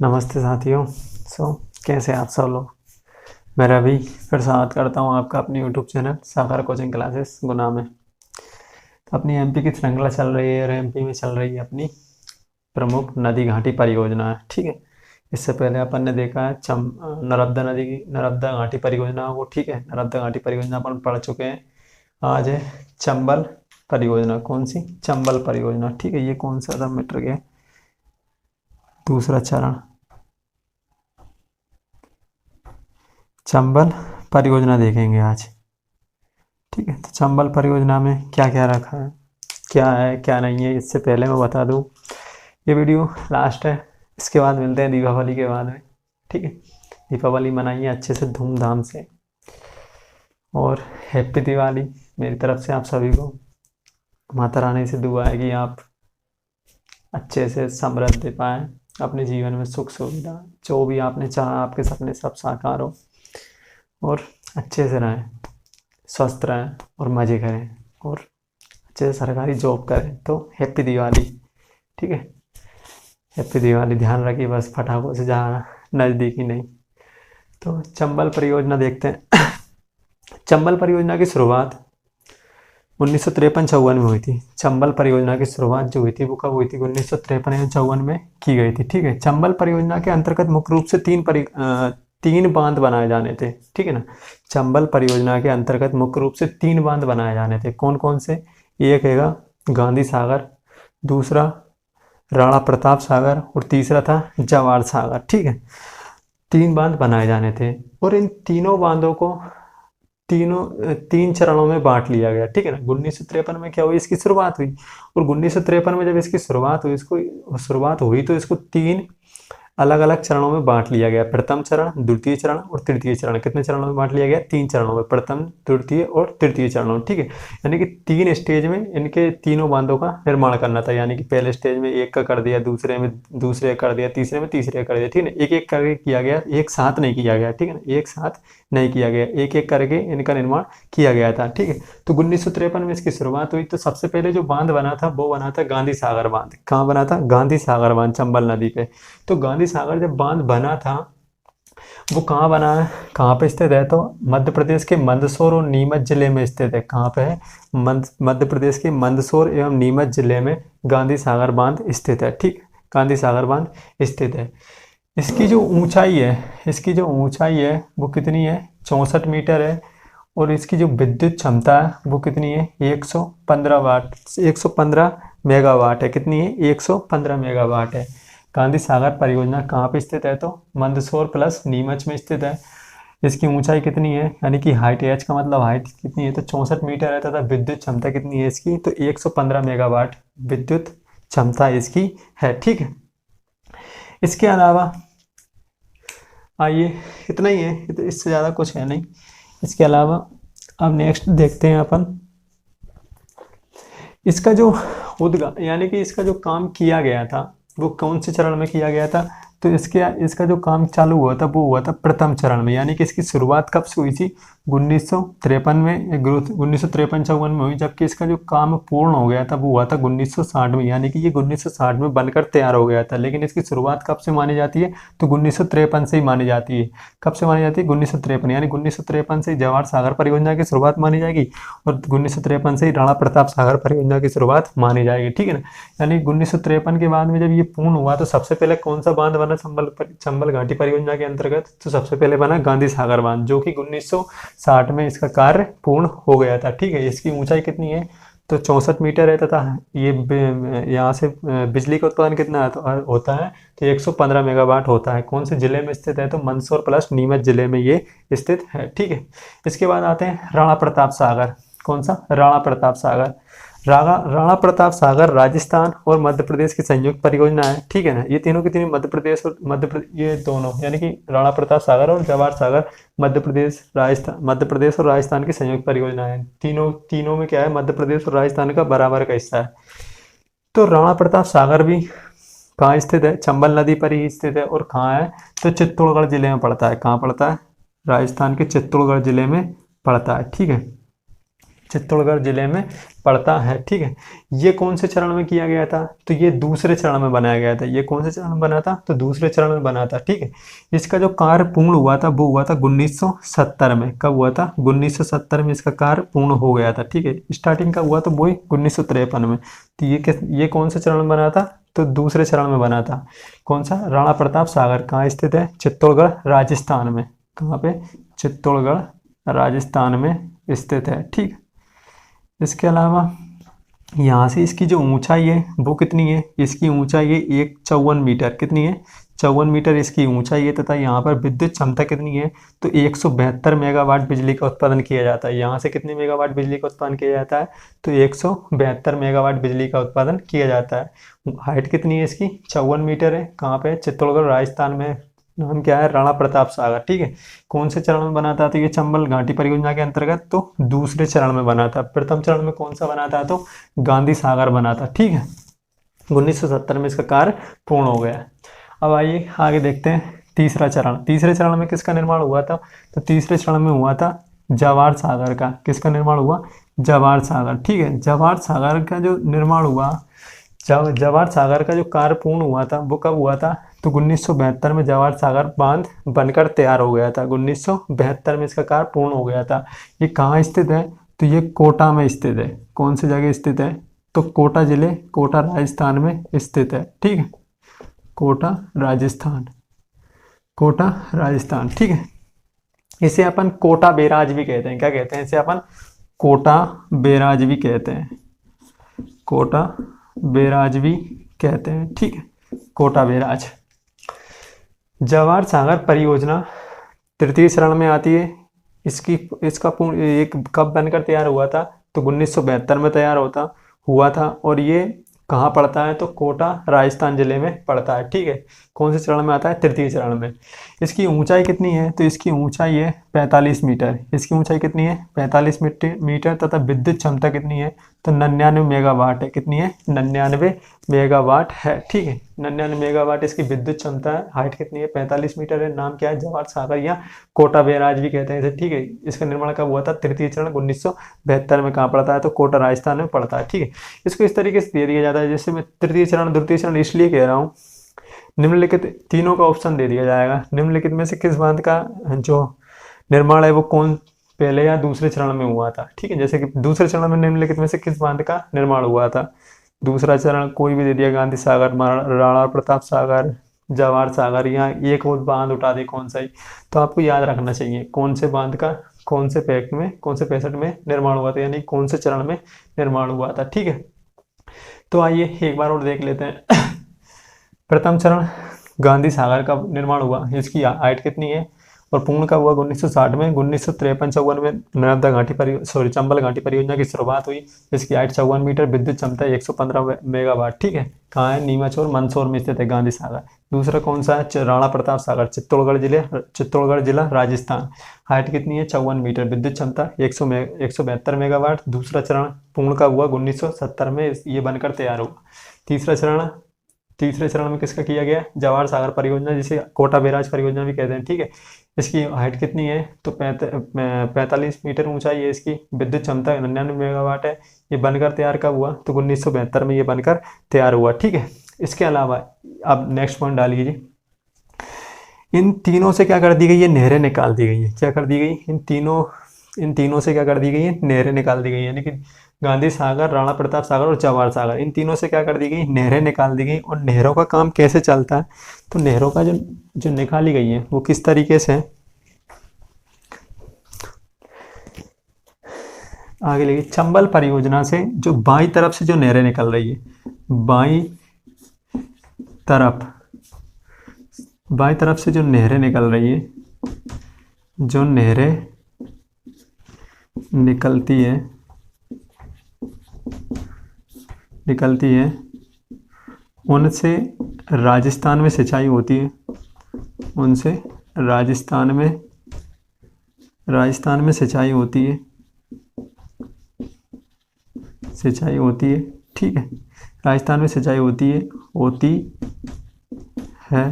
नमस्ते साथियों। कैसे आप सब लोग। मैं रवि फिर स्वागत करता हूं आपका अपने यूट्यूब चैनल सागर कोचिंग क्लासेस गुना में। तो अपनी एमपी की श्रृंखला चल रही है और एमपी में चल रही है अपनी प्रमुख नदी घाटी परियोजना है। ठीक है, इससे पहले अपन ने देखा है नर्मदा नदी की नर्मदा घाटी परियोजना को। ठीक है, नर्मदा घाटी परियोजना अपन पढ़ चुके हैं। आज है चंबल परियोजना। कौन सी? चंबल परियोजना। ठीक है, ये कौन सा था मीटर के दूसरा चरण चंबल परियोजना देखेंगे आज। ठीक है, तो चंबल परियोजना में क्या क्या रखा है, क्या है क्या नहीं है, इससे पहले मैं बता दूं ये वीडियो लास्ट है। इसके बाद मिलते हैं दीपावली के बाद में। ठीक है, दीपावली मनाइए अच्छे से धूमधाम से और हैप्पी दिवाली मेरी तरफ से आप सभी को। माता रानी से दुआ है कि आप अच्छे से समृद्धि पाएँ, अपने जीवन में सुख सुविधा जो भी आपने चाहा आपके सपने सब साकार हो और अच्छे से रहें, स्वस्थ रहें और मज़े करें और अच्छे से सरकारी जॉब करें। तो हैप्पी दिवाली। ठीक है, हैप्पी दिवाली। ध्यान रखिए बस पटाखों से ज़्यादा नज़दीकी नहीं। तो चंबल परियोजना देखते हैं। चंबल परियोजना की शुरुआत 1953-54 में हुई थी। चंबल परियोजना की शुरुआत जो हुई थी वो कब हुई थी? 1953-54 में की गई थी। ठीक है, चंबल परियोजना के अंतर्गत मुख्य रूप से तीन बांध बनाए जाने थे। ठीक है ना, चंबल परियोजना के अंतर्गत मुख्य रूप से 3 बांध बनाए जाने थे। कौन कौन से? एक हैगा गांधी सागर, दूसरा राणा प्रताप सागर और तीसरा था जवाहर सागर। ठीक है, 3 बांध बनाए जाने थे और इन तीनों बांधों को तीन चरणों में बांट लिया गया। ठीक है ना, 1953 में क्या हुई? इसकी शुरुआत हुई और 1953 में जब इसकी शुरुआत हुई तो इसको 3 अलग अलग चरणों में बांट लिया गया। प्रथम चरण, द्वितीय चरण और तृतीय चरण। कितने चरणों में बांट लिया गया? 3 चरणों में, प्रथम द्वितीय और तृतीय चरणों में। ठीक है, यानी कि 3 स्टेज में इनके तीनों बांधों का निर्माण करना था। यानी कि पहले स्टेज में एक का कर दिया, दूसरे कर दिया, तीसरे में तीसरे कर दिया। ठीक है, एक एक करके किया गया, एक साथ नहीं किया गया। ठीक है ना, एक साथ नहीं किया गया, एक एक करके इनका निर्माण किया गया था। ठीक है, तो 1953 में इसकी शुरुआत हुई। तो सबसे पहले जो बांध बना था वो बना था गांधी सागर बांध। कहाँ बना था? गांधी सागर बांध, चंबल नदी पे। तो गांधी सागर जब बांध बना था वो कहाँ बना है, कहाँ पे स्थित है? तो मध्य प्रदेश के मंदसौर और नीमच जिले में स्थित है। कहाँ पे है? मध्य प्रदेश के मंदसौर एवं नीमच जिले में गांधी सागर बांध स्थित है। ठीक, गांधी सागर बांध स्थित है। इसकी जो ऊंचाई है वो कितनी है? 64 मीटर है और इसकी जो विद्युत क्षमता है वो कितनी है? 115 मेगावाट है। कितनी है? 115 मेगावाट है। गांधी सागर परियोजना कहाँ पे स्थित है? तो मंदसौर प्लस नीमच में स्थित है। इसकी ऊंचाई कितनी है? यानी कि हाइट, एच का मतलब हाइट कितनी है? तो 64 मीटर है तथा विद्युत क्षमता कितनी है इसकी? तो 115 मेगावाट विद्युत क्षमता इसकी है। ठीक है, इसके अलावा आइए, इतना ही है, इससे ज़्यादा कुछ है नहीं। इसके अलावा अब नेक्स्ट देखते हैं अपन इसका जो यानी कि इसका जो काम किया गया था वो कौन से चरण में किया गया था? तो इसका जो काम चालू हुआ था वो हुआ था प्रथम चरण में। यानी कि इसकी शुरुआत कब से हुई थी? 1953 में, 1953-54 में हुई। जबकि इसका जो काम पूर्ण हो गया था वो हुआ था 1960 में। यानी कि ये 1960 में बनकर तैयार हो गया था। लेकिन इसकी शुरुआत कब से मानी जाती है? तो 1953 से ही मानी जाती है। कब से मानी जाती है? 1953। यानी 1953 से जवाहर सागर परियोजना की शुरुआत मानी जाएगी और 1953 से ही राणा प्रताप सागर परियोजना की शुरुआत मानी जाएगी। ठीक है ना, यानी 1953 के बाद में जब ये पूर्ण हुआ तो सबसे पहले कौन सा बांध बना चंबल घाटी परियोजना के अंतर्गत? तो सबसे पहले बना गांधी सागर बांध, जो कि 1960 में इसका कार्य पूर्ण हो गया था। ठीक है, इसकी ऊंचाई कितनी है? तो 64 मीटर है तथा ये यहाँ से बिजली का उत्पादन कितना होता है? तो 115 मेगावाट होता है। कौन से जिले में स्थित है? तो मंदसौर प्लस नीमच जिले में ये स्थित है। ठीक है, इसके बाद आते हैं राणा प्रताप सागर। कौन सा? राणा प्रताप सागर। राणा प्रताप सागर राजस्थान और मध्य प्रदेश की संयुक्त परियोजना है। ठीक है ना, ये तीनों की तीनों ये दोनों यानी कि राणा प्रताप सागर और जवाहर सागर मध्य प्रदेश और राजस्थान की संयुक्त परियोजना है। तीनों में क्या है? मध्य प्रदेश और राजस्थान का बराबर का हिस्सा है। तो राणा प्रताप सागर भी कहाँ स्थित है? चंबल नदी पर ही स्थित है। और कहाँ है? तो चित्तौड़गढ़ जिले में पड़ता है। कहाँ पड़ता है? राजस्थान के चित्तौड़गढ़ जिले में पड़ता है। ठीक है, चित्तौड़गढ़ जिले में पड़ता है। ठीक है, ये कौन से चरण में किया गया था? तो ये दूसरे चरण में बनाया गया था। ये कौन से चरण में बना था? तो दूसरे चरण में बना था। ठीक है, इसका जो कार्य पूर्ण हुआ था वो हुआ था 1970 में। कब हुआ था? 1970 में इसका कार्य पूर्ण हो गया था। ठीक है, स्टार्टिंग का हुआ तो वही 1953 में। तो ये कौन से चरण में बना था? तो दूसरे चरण में बना था। कौन सा? राणा प्रताप सागर। कहाँ स्थित है? चित्तौड़गढ़ राजस्थान में। कहाँ पे? चित्तौड़गढ़ राजस्थान में स्थित है। ठीक, इसके अलावा यहाँ से इसकी जो ऊंचाई है वो कितनी है? इसकी ऊंचाई है 154 मीटर। कितनी है? 54 मीटर इसकी ऊंचाई है। तथा यहाँ पर विद्युत क्षमता कितनी है? तो 172 मेगावाट बिजली का उत्पादन किया जाता है। यहाँ से कितने मेगावाट बिजली का उत्पादन किया जाता है? तो 172 मेगावाट बिजली का उत्पादन किया जाता है। हाइट कितनी है इसकी? 54 मीटर है। कहाँ पे? चित्तौड़गढ़ राजस्थान में। नाम क्या है? राणा प्रताप सागर। ठीक है, कौन से चरण में बना था? तो ये चंबल घाटी परियोजना के अंतर्गत तो दूसरे चरण में बना था। प्रथम चरण में कौन सा बना था? तो गांधी सागर बना था। ठीक है, 1970 में इसका कार्य पूर्ण हो गया। अब आइए आगे देखते हैं तीसरा चरण। तीसरे चरण में किसका निर्माण हुआ था? तो तीसरे चरण में हुआ था जवाहर सागर का। किसका निर्माण हुआ? जवाहर सागर। ठीक है, जवाहर सागर का जो निर्माण हुआ, जवाहर सागर का जो कार्य पूर्ण हुआ था वो कब हुआ था? तो 1972 में जवाहर सागर बांध बनकर तैयार हो गया था। 1972 में इसका कार्य पूर्ण हो गया था। ये कहाँ स्थित है? तो ये कोटा में स्थित है। कौन सी जगह स्थित है? तो कोटा जिले, कोटा राजस्थान में स्थित है। ठीक है, कोटा राजस्थान, कोटा राजस्थान। ठीक है, इसे अपन कोटा बैराज भी कहते हैं। क्या कहते हैं इसे अपन? कोटा बैराज भी कहते हैं। कोटा बैराज भी कहते हैं। ठीक है, कोटा बैराज। जवाहर सागर परियोजना तृतीय चरण में आती है। इसका पूर्ण एक कब बनकर तैयार हुआ था? तो 1972 में तैयार हुआ था। और ये कहाँ पड़ता है? तो कोटा राजस्थान जिले में पड़ता है। ठीक है, कौन से चरण में आता है? तृतीय चरण में। इसकी ऊंचाई कितनी है? तो इसकी ऊंचाई है 45 मीटर। इसकी ऊंचाई कितनी है? 45 मीटर। तथा विद्युत क्षमता कितनी है? तो 99 मेगावाट है। कितनी है? 99 मेगावाट है। ठीक है, 99 मेगावाट इसकी विद्युत क्षमता है। हाइट कितनी है? 45 मीटर है। नाम क्या है? जवाहर सागर या कोटा बैराज भी कहते हैं इसे। ठीक है, इसका निर्माण कब हुआ था? तृतीय चरण 1972 में। कहाँ पड़ता है? तो कोटा राजस्थान में पड़ता है। ठीक है, इसको इस तरीके से दे दिया जाता है। जैसे मैं तृतीय चरण द्वितीय चरण इसलिए कह रहा हूँ, निम्नलिखित तीनों का ऑप्शन दे दिया जाएगा। निम्नलिखित में से किस बांध का जो निर्माण है वो कौन पहले या दूसरे चरण में हुआ था? ठीक है, जैसे कि दूसरे चरण में निम्नलिखित में से किस बांध का निर्माण हुआ था? दूसरा चरण कोई भी दे दिया, गांधी सागर, राणा प्रताप सागर, जवाहर सागर, या एक और बांध उठा दे कौन सा ही। तो आपको याद रखना चाहिए कौन से बांध का कौन से पैक्ट में, कौन से 65 में निर्माण हुआ था, यानी कौन से चरण में निर्माण हुआ था। ठीक है, तो आइए एक बार और देख लेते हैं। प्रथम चरण गांधी सागर का निर्माण हुआ। इसकी हाइट कितनी है और पूर्ण कब हुआ? 1960 में। 1953-54 में नर्मदा घाटी चंबल घाटी परियोजना की शुरुआत हुई। इसकी हाइट 54 मीटर, विद्युत क्षमता 115 मेगावाट। ठीक है, कहाँ है? नीमच और मंदसौर में स्थित है गांधी सागर। दूसरा कौन सा है? राणा प्रताप सागर, चित्तौड़गढ़ जिला राजस्थान। हाइट कितनी है? 54 मीटर, विद्युत क्षमता 172 मेगावाट। दूसरा चरण पूर्ण कब हुआ? 1970 में ये बनकर तैयार हुआ। तीसरे चरण में किसका किया गया? जवाहर सागर परियोजना, जिसे कोटा बैराज परियोजना भी कहते हैं। ठीक है, इसकी हाइट कितनी है? तो 45 मीटर ऊंचाई है इसकी। विद्युत क्षमता 99 मेगावाट है। ये बनकर तैयार कब हुआ? तो 1972 में ये बनकर तैयार हुआ। ठीक है, इसके अलावा अब नेक्स्ट पॉइंट डाल लीजिए। इन तीनों से क्या कर दी गई है? नहरें निकाल दी गई है। क्या कर दी गई? इन तीनों से क्या कर दी गई है? नहरें निकाल दी गई, यानी कि गांधी सागर, राणा प्रताप सागर और जवाहर सागर, इन तीनों से क्या कर दी गई? नहरें निकाल दी गई। और नहरों का काम कैसे चलता है? तो नहरों का जो निकाली गई है वो किस तरीके से है? आगे लेके चंबल परियोजना से जो बाईं तरफ से जो नहरें निकल रही है, बाईं तरफ से जो नहरें निकल रही है, जो नहरें निकलती है उनसे राजस्थान में सिंचाई होती है। उनसे राजस्थान में सिंचाई होती है। ठीक है, राजस्थान में सिंचाई होती है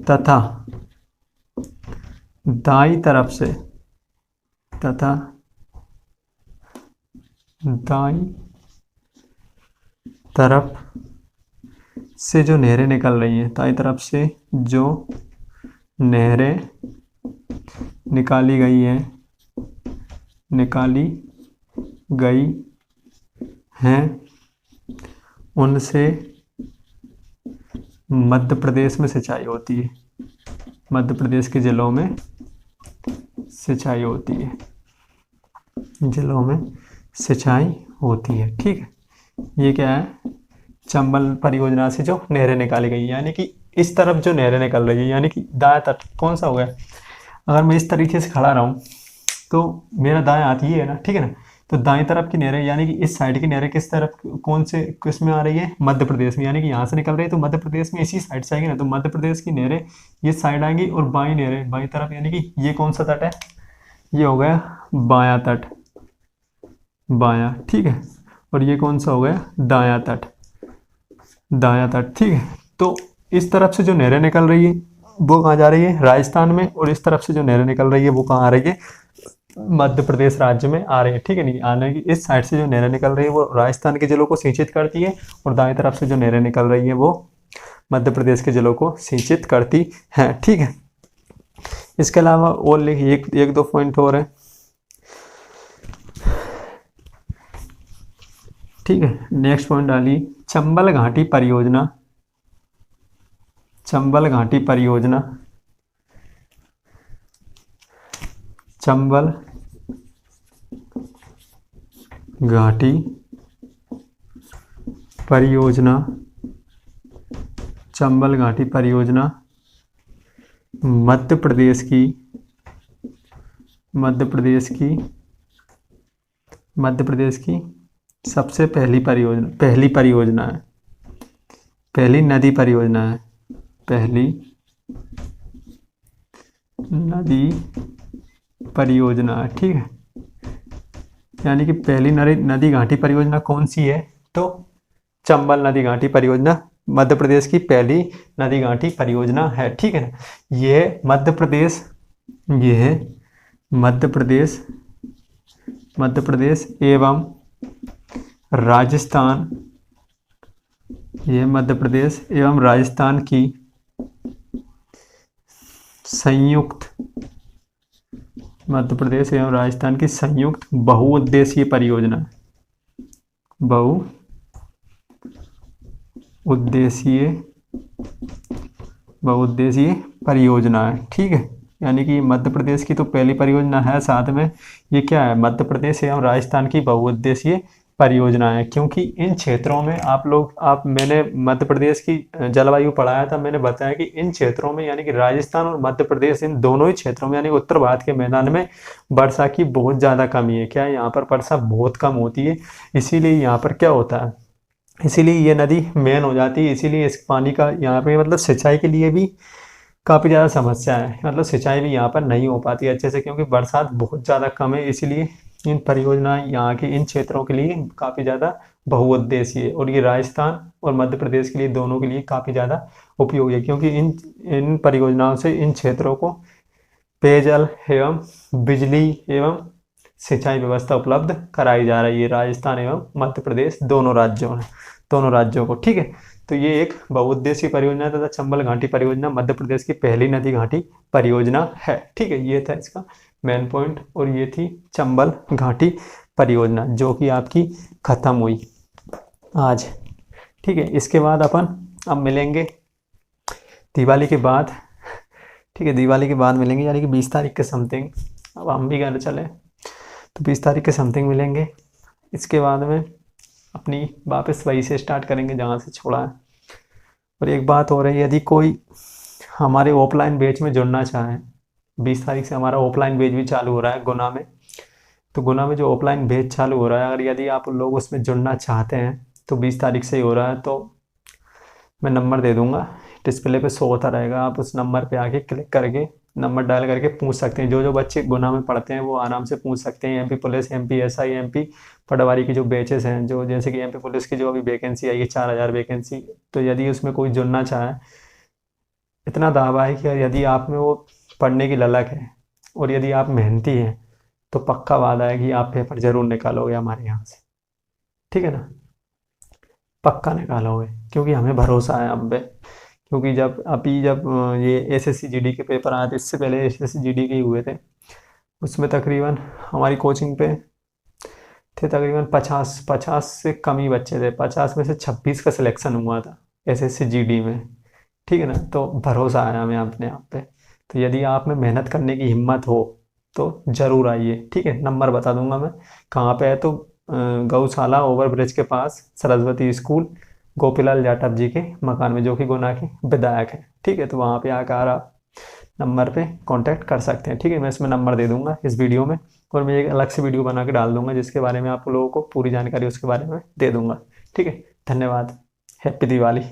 तथा दाईं तरफ से दाई तरफ से जो नहरें निकल रही हैं, दाई तरफ से जो नहरें निकाली गई हैं उनसे मध्य प्रदेश में सिंचाई होती है। मध्य प्रदेश के जिलों में सिंचाई होती है, जिलों में सिंचाई होती है। ठीक है, ये क्या है, चंबल परियोजना से जो नहरें निकाली गई, यानी कि इस तरफ जो नहरें निकल रही है, यानी कि दाएं तट कौन सा हो गया, अगर मैं इस तरीके से खड़ा रहूं तो मेरा दाएं हाथ ये है ना, ठीक है ना, तो दाएं तरफ की नहरें यानी कि इस साइड की नहरें किस तरफ, कौन से किस में आ रही है, मध्य प्रदेश में, यानी कि यहाँ से निकल रही है तो मध्य प्रदेश में इसी साइड से आएगी ना, तो मध्य प्रदेश की नहरें ये साइड आएंगी और बाई नहरें बाई तरफ, यानी कि ये कौन सा तट है, ये हो गया बायां तट, बायां, ठीक है, और ये कौन सा हो गया, दायां तट, दायां तट। ठीक है, तो इस तरफ से जो नहरें निकल रही है वो कहाँ जा रही है, राजस्थान में, और इस तरफ से जो नहरें निकल रही है वो कहाँ आ रही है, मध्य प्रदेश राज्य में आ रही है। ठीक है, नहीं आने की इस साइड से जो नहरें निकल रही है वो राजस्थान के जिलों को सिंचित करती है, और दाएं तरफ से जो नहरें निकल रही है वो मध्य प्रदेश के जिलों को सिंचित करती हैं। ठीक है, इसके अलावा और एक दो पॉइंट और है। ठीक है, नेक्स्ट पॉइंट डालिए, चंबल घाटी परियोजना, चंबल घाटी परियोजना, चंबल घाटी परियोजना, चंबल घाटी परियोजना मध्य प्रदेश की सबसे पहली परियोजना है, पहली नदी परियोजना है, पहली नदी परियोजना है। ठीक है, यानी कि पहली नदी घाटी परियोजना कौन सी है, तो चंबल नदी घाटी परियोजना मध्य प्रदेश की पहली नदी घाटी परियोजना है। ठीक है, यह मध्य प्रदेश एवं राजस्थान, यह मध्य प्रदेश एवं राजस्थान की संयुक्त, मध्य प्रदेश एवं राजस्थान की संयुक्त बहुउद्देशीय परियोजना, बहुउद्देशीय परियोजना है। ठीक है, यानी कि मध्य प्रदेश की तो पहली परियोजना है, साथ में ये क्या है, मध्य प्रदेश एवं राजस्थान की बहुउद्देशीय परियोजना है, क्योंकि इन क्षेत्रों में मैंने मध्य प्रदेश की जलवायु पढ़ाया था, मैंने बताया कि इन क्षेत्रों में यानी कि राजस्थान और मध्य प्रदेश, इन दोनों ही क्षेत्रों में यानी कि उत्तर भारत के मैदान में वर्षा की बहुत ज़्यादा कमी है। क्या है, यहाँ पर वर्षा बहुत कम होती है, इसीलिए यहाँ पर क्या होता है, इसीलिए ये नदी मेन हो जाती है, इसीलिए इस पानी का यहाँ पे मतलब सिंचाई के लिए भी काफ़ी ज़्यादा समस्या है, मतलब सिंचाई भी यहाँ पर नहीं हो पाती अच्छे से, क्योंकि बरसात बहुत ज़्यादा कम है, इसीलिए इन परियोजनाएं यहाँ के इन क्षेत्रों के लिए काफ़ी ज़्यादा बहुउद्देशीय है, और ये राजस्थान और मध्य प्रदेश के लिए दोनों के लिए काफ़ी ज़्यादा उपयोगी है, क्योंकि इन परियोजनाओं से इन क्षेत्रों को पेयजल एवं बिजली एवं सिंचाई व्यवस्था उपलब्ध कराई जा रही है राजस्थान एवं मध्य प्रदेश दोनों राज्यों को। ठीक है, तो ये एक बहुउद्देशीय परियोजना तथा चंबल घाटी परियोजना मध्य प्रदेश की पहली नदी घाटी परियोजना है। ठीक है, ये था इसका मेन पॉइंट, और ये थी चंबल घाटी परियोजना जो कि आपकी खत्म हुई आज। ठीक है, इसके बाद अपन अब मिलेंगे दिवाली के बाद। ठीक है, दिवाली के बाद मिलेंगे, यानी कि 20 तारीख के समथिंग, अब हम भी घर चले तो 20 तारीख के समथिंग मिलेंगे। इसके बाद में अपनी वापस वही से स्टार्ट करेंगे जहाँ से छोड़ा है। और एक बात हो रही है, यदि कोई हमारे ऑफलाइन बैच में जुड़ना चाहे, 20 तारीख से हमारा ऑफलाइन बैच भी चालू हो रहा है गुना में, तो गुना में जो ऑफलाइन बैच चालू हो रहा है, अगर यदि आप लोग उसमें जुड़ना चाहते हैं तो 20 तारीख से ही हो रहा है, तो मैं नंबर दे दूंगा, डिस्प्ले पे शो होता रहेगा, आप उस नंबर पे आके क्लिक करके नंबर डायल करके पूछ सकते हैं। जो बच्चे गुना में पढ़ते हैं वो आराम से पूछ सकते हैं। MP police, MP SI, MP पटवारी की जो बैचेस हैं, जो जैसे कि MP पुलिस की जो अभी वैकेंसी आई है 4000 वैकेंसी, तो यदि उसमें कोई जुड़ना चाहे, इतना दावा है कि यदि आप में वो पढ़ने की ललक है और यदि आप मेहनती हैं तो पक्का वादा है कि आप पेपर ज़रूर निकालोगे हमारे यहाँ से। ठीक है ना, पक्का निकालोगे, क्योंकि हमें भरोसा है हम पे। क्योंकि जब ये एसएससी जीडी के पेपर आए थे, इससे पहले एसएससी जीडी के ही हुए थे, उसमें तकरीबन हमारी कोचिंग पे थे तकरीबन 50 से कम ही बच्चे थे, 50 में से 26 का सिलेक्शन हुआ था एसएससी जीडी में। ठीक है ना, तो भरोसा है हमें अपने आप पे। तो यदि आप में मेहनत करने की हिम्मत हो तो ज़रूर आइए। ठीक है, नंबर बता दूंगा मैं कहाँ पे है। तो गौशाला ओवर ब्रिज के पास सरस्वती स्कूल, गोपीलाल जाटव जी के मकान में, जो कि गुना के विधायक हैं। ठीक है, तो वहाँ पे आकर आप नंबर पे कांटेक्ट कर सकते हैं। ठीक है, मैं इसमें नंबर दे दूंगा इस वीडियो में, और मैं एक अलग से वीडियो बना के डाल दूंगा जिसके बारे में आप लोगों को पूरी जानकारी उसके बारे में दे दूंगा। ठीक है, धन्यवाद। हैप्पी दिवाली।